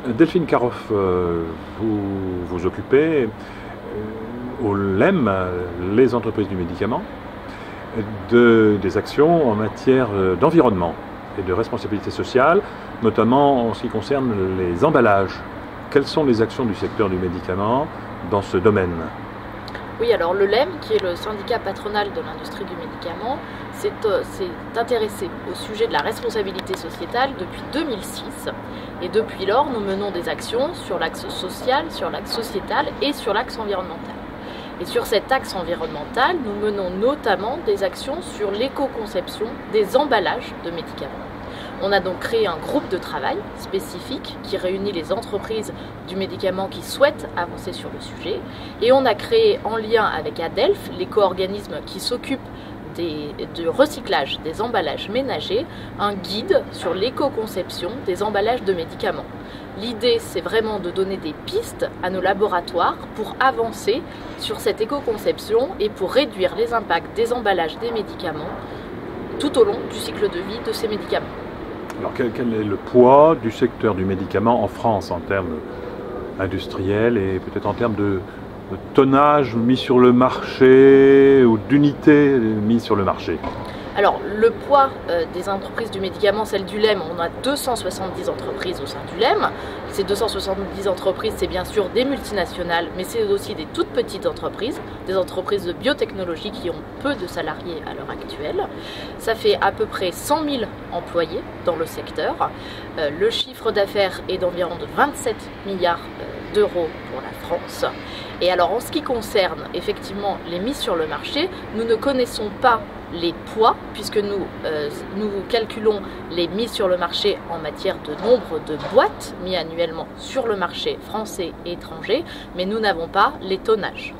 Delphine Caroff, vous vous occupez au LEM, les entreprises du médicament, des actions en matière d'environnement et de responsabilité sociale, notamment en ce qui concerne les emballages. Quelles sont les actions du secteur du médicament dans ce domaine? Oui, alors le LEM, qui est le syndicat patronal de l'industrie du médicament, s'est intéressé au sujet de la responsabilité sociétale depuis 2006. Et depuis lors, nous menons des actions sur l'axe social, sur l'axe sociétal et sur l'axe environnemental. Et sur cet axe environnemental, nous menons notamment des actions sur l'éco-conception des emballages de médicaments. On a donc créé un groupe de travail spécifique qui réunit les entreprises du médicament qui souhaitent avancer sur le sujet. Et on a créé, en lien avec ADELF, l'éco-organisme qui s'occupe du recyclage des emballages ménagers, un guide sur l'éco-conception des emballages de médicaments. L'idée, c'est vraiment de donner des pistes à nos laboratoires pour avancer sur cette éco-conception et pour réduire les impacts des emballages des médicaments tout au long du cycle de vie de ces médicaments. Alors quel est le poids du secteur du médicament en France en termes industriels et peut-être en termes de tonnage mis sur le marché ou d'unités mises sur le marché? Alors, le poids des entreprises du médicament, celle du LEM, on a 270 entreprises au sein du LEM. Ces 270 entreprises, c'est bien sûr des multinationales, mais c'est aussi des toutes petites entreprises, des entreprises de biotechnologie qui ont peu de salariés à l'heure actuelle. Ça fait à peu près 100 000 employés dans le secteur. Le chiffre d'affaires est d'environ de 27 milliards d'euros pour la France. Et alors, en ce qui concerne effectivement les mises sur le marché, nous ne connaissons pas les poids, puisque nous calculons les mises sur le marché en matière de nombre de boîtes mis annuellement sur le marché français et étranger, mais nous n'avons pas les tonnages.